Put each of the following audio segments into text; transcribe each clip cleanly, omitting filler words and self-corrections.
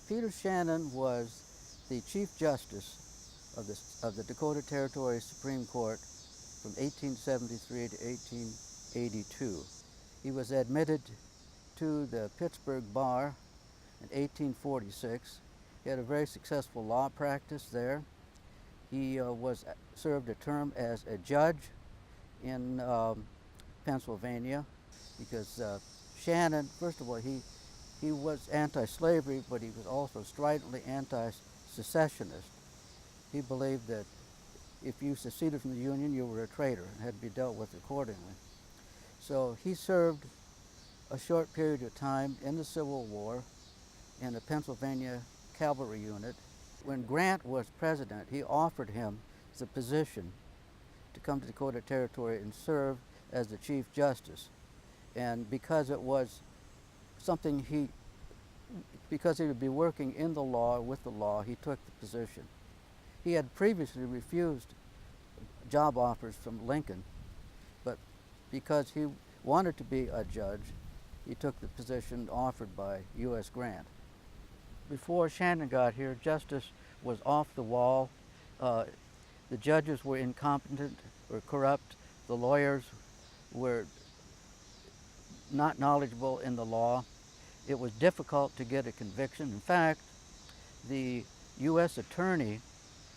Peter Shannon was the Chief Justice of the Dakota Territory Supreme Court from 1873 to 1882. He was admitted to the Pittsburgh Bar in 1846. He had a very successful law practice there. He served a term as a judge in Pennsylvania, because Shannon, first of all, he was anti-slavery, but he was also stridently anti-secessionist. He believed that if you seceded from the Union, you were a traitor and had to be dealt with accordingly. So he served a short period of time in the Civil War in a Pennsylvania cavalry unit. When Grant was president, he offered him the position to come to Dakota Territory and serve as the Chief Justice. And because it was something because he would be working in the law, with the law, he took the position. He had previously refused job offers from Lincoln, but because he wanted to be a judge, he took the position offered by U.S. Grant. Before Shannon got here, justice was off the wall. The judges were incompetent or corrupt. The lawyers were not knowledgeable in the law. It was difficult to get a conviction. In fact, the U.S. Attorney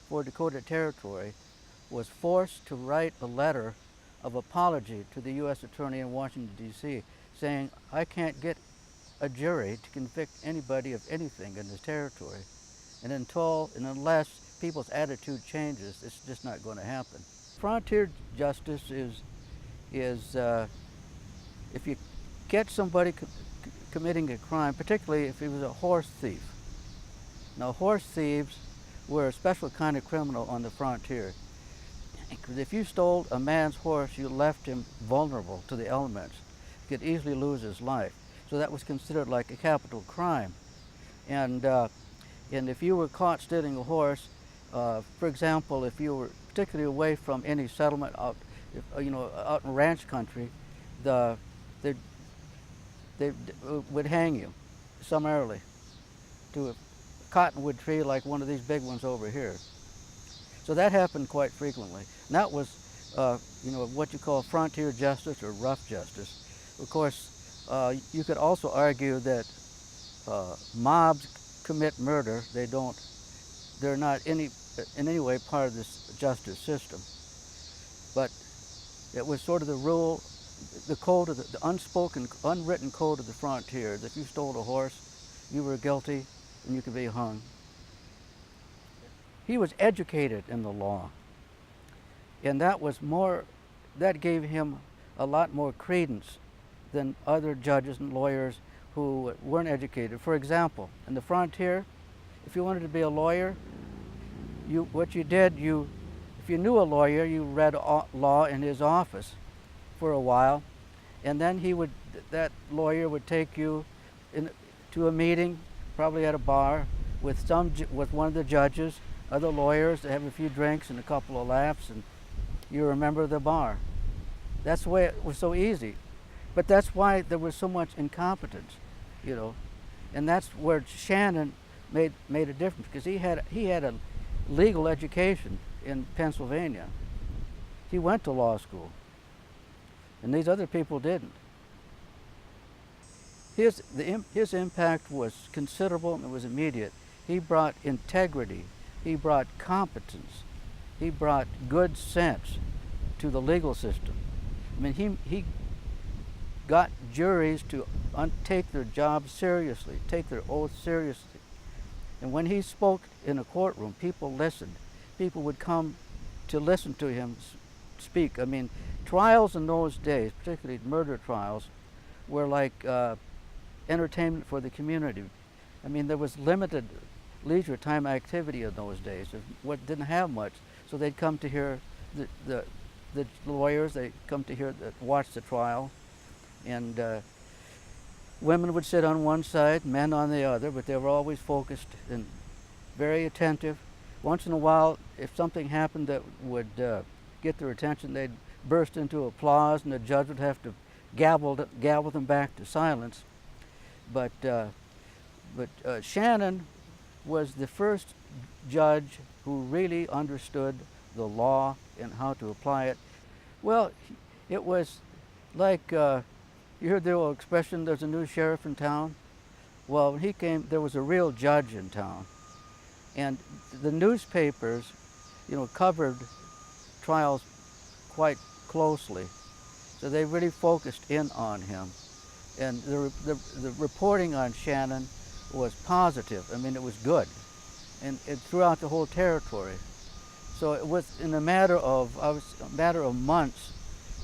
for Dakota Territory was forced to write a letter of apology to the U.S. Attorney in Washington, D.C., saying, I can't get a jury to convict anybody of anything in this territory. And unless people's attitude changes, it's just not going to happen. Frontier justice is if you get somebody committing a crime, particularly if he was a horse thief. Now, horse thieves were a special kind of criminal on the frontier. Because if you stole a man's horse, you left him vulnerable to the elements. He could easily lose his life. So that was considered like a capital crime. And if you were caught stealing a horse, for example, if you were particularly away from any settlement out in ranch country, they would hang you summarily to a cottonwood tree like one of these big ones over here. So that happened quite frequently. And that was, what you call frontier justice or rough justice. Of course, you could also argue that mobs commit murder. They're not in any way part of this justice system. But it was sort of the rule, the code of the unspoken, unwritten code of the frontier, that if you stole a horse, you were guilty and you could be hung. He was educated in the law, and that gave him a lot more credence than other judges and lawyers who weren't educated. For example, in the frontier, if you wanted to be a lawyer, if you knew a lawyer, you read law in his office for a while, and then that lawyer would take you to a meeting, probably at a bar, with one of the judges, other lawyers, to have a few drinks and a couple of laughs, and you remember the bar. That's the way it was so easy. But that's why there was so much incompetence, and that's where Shannon made a difference, because he had a legal education in Pennsylvania. He went to law school, and these other people didn't. His impact was considerable and it was immediate. He brought integrity, he brought competence, he brought good sense to the legal system. I mean, he got juries to take their job seriously, take their oath seriously. And when he spoke in a courtroom, people listened. People would come to listen to him speak. I mean, trials in those days, particularly murder trials, were like entertainment for the community. I mean, there was limited leisure time activity in those days. What didn't have much, so they'd come to hear the lawyers. They come to watch the trial, and women would sit on one side, men on the other, but they were always focused and very attentive. Once in a while, if something happened that would get their attention, they'd burst into applause, and the judge would have to gavel them back to silence. But Shannon was the first judge who really understood the law and how to apply it. Well, it was like, you heard the old expression, there's a new sheriff in town? Well, when he came, there was a real judge in town. And the newspapers, covered trials quite closely. So they really focused in on him. And the reporting on Shannon was positive. I mean, it was good. And throughout the whole territory. So it was in a matter of months,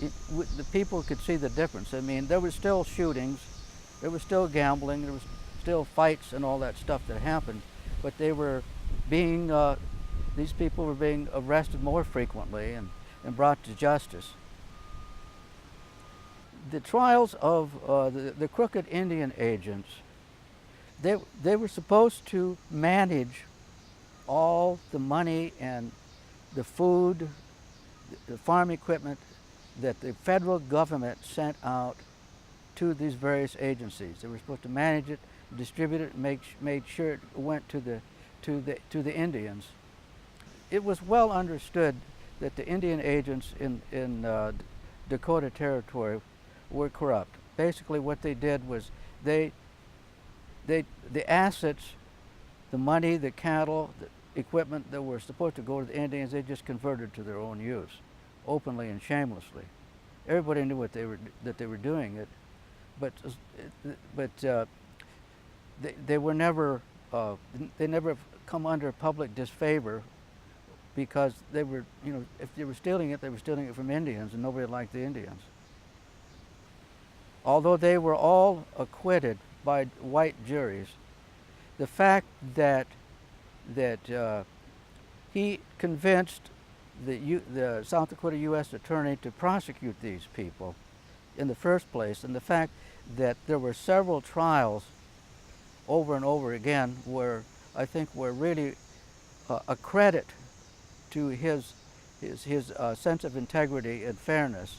the people could see the difference. I mean, there were still shootings, there was still gambling, there was still fights and all that stuff that happened, but they were being, these people were being arrested more frequently and brought to justice. The trials of the crooked Indian agents, they were supposed to manage all the money and the food, the farm equipment that the federal government sent out to these various agencies. They were supposed to manage it, distribute it, make sure it went to the Indians. It was well understood that the Indian agents in Dakota Territory were corrupt. Basically, what they did was the assets, the money, the cattle, the equipment that were supposed to go to the Indians, they just converted to their own use, openly and shamelessly. Everybody knew that they were doing it, but they were never they never come under public disfavor, because they were, if they were stealing it, they were stealing it from Indians, and nobody liked the Indians. Although they were all acquitted by white juries, the fact that he convinced the South Dakota U.S. Attorney to prosecute these people in the first place, and the fact that there were several trials over and over again I think were really a credit to his sense of integrity and fairness.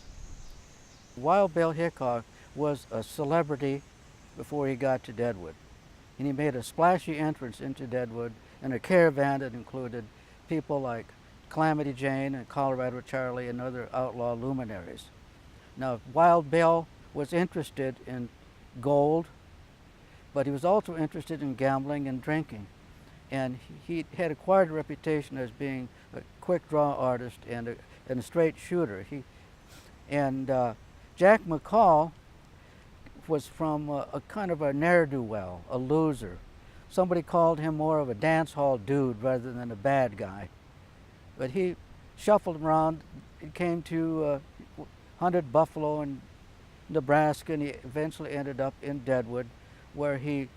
Wild Bill Hickok was a celebrity before he got to Deadwood, and he made a splashy entrance into Deadwood in a caravan that included people like Calamity Jane and Colorado Charlie and other outlaw luminaries. Now, Wild Bill was interested in gold, but he was also interested in gambling and drinking. And he had acquired a reputation as being a quick draw artist and a straight shooter. Jack McCall was from a kind of a ne'er-do-well, a loser. Somebody called him more of a dance hall dude rather than a bad guy. But he shuffled around, he came to, hunted buffalo in Nebraska, and he eventually ended up in Deadwood, where he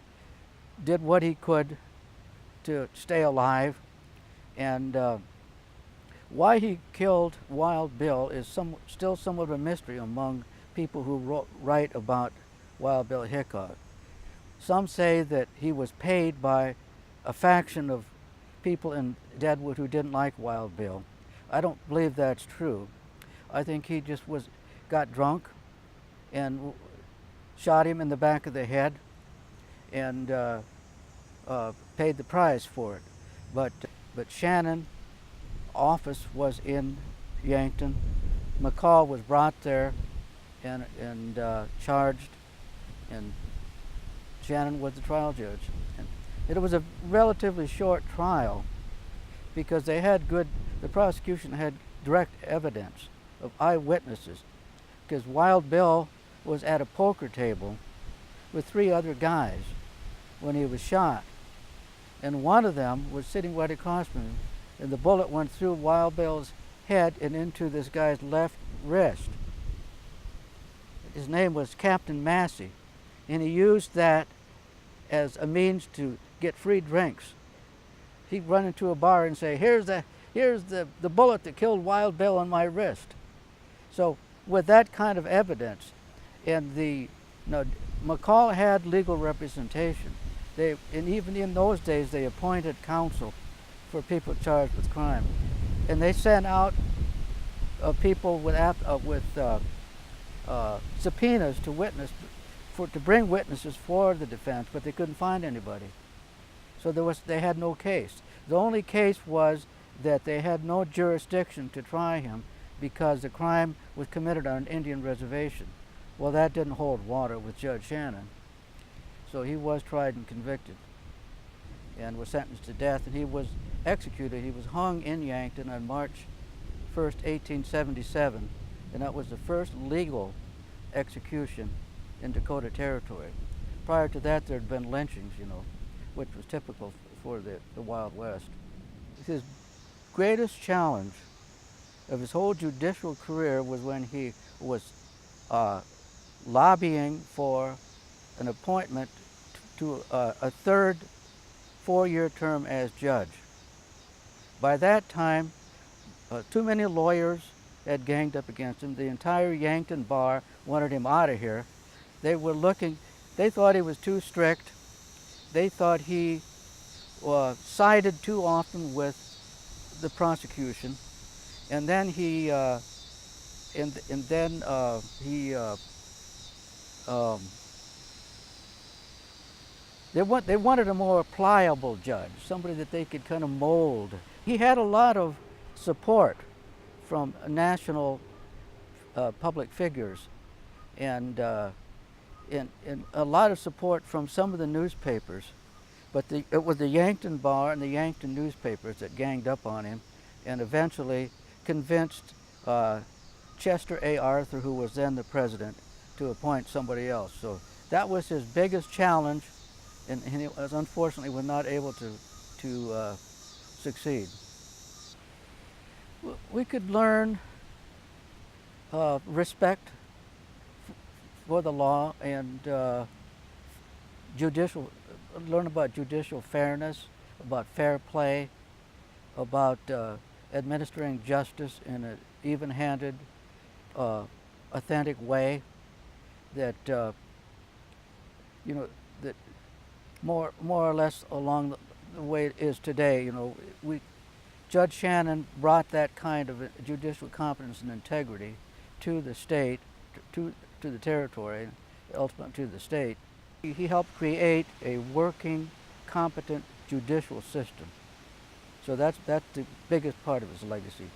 did what he could to stay alive. And why he killed Wild Bill is still somewhat of a mystery among people who write about Wild Bill Hickok. Some say that he was paid by a faction of people in Deadwood who didn't like Wild Bill. I don't believe that's true. I think he just got drunk and shot him in the back of the head and paid the price for it. But Shannon's office was in Yankton. McCall was brought there and charged, and Shannon was the trial judge. And it was a relatively short trial because the prosecution had direct evidence of eyewitnesses, because Wild Bill was at a poker table with 3 other guys when he was shot, and one of them was sitting right across from him, and the bullet went through Wild Bill's head and into this guy's left wrist. His name was Captain Massey, and he used that as a means to get free drinks. He'd run into a bar and say, here's the bullet that killed Wild Bill on my wrist. So with that kind of evidence, and McCall had legal representation. And even in those days, they appointed counsel for people charged with crime, and they sent out people with subpoenas to bring witnesses for the defense, but they couldn't find anybody. So they had no case. The only case was that they had no jurisdiction to try him because the crime was committed on an Indian reservation. Well, that didn't hold water with Judge Shannon. So he was tried and convicted and was sentenced to death, and he was executed. He was hung in Yankton on March 1st, 1877, and that was the first legal execution in Dakota Territory. Prior to that, there had been lynchings, which was typical for the Wild West. His greatest challenge of his whole judicial career was when he was lobbying for an appointment to a third four-year term as judge. By that time, too many lawyers had ganged up against him. The entire Yankton bar wanted him out of here. They thought he was too strict. They thought he sided too often with the prosecution. And then they wanted a more pliable judge, somebody that they could kind of mold. He had a lot of support from national public figures, and a lot of support from some of the newspapers. But it was the Yankton bar and the Yankton newspapers that ganged up on him and eventually convinced Chester A. Arthur, who was then the president, to appoint somebody else. So that was his biggest challenge, and he unfortunately was not able to succeed. We could learn respect for the law and learn about judicial fairness, about fair play, about administering justice in an even-handed, authentic way that, that more or less along the way it is today. Judge Shannon brought that kind of judicial competence and integrity to the state, to the territory, ultimately to the state. He helped create a working, competent judicial system. So that's the biggest part of his legacy.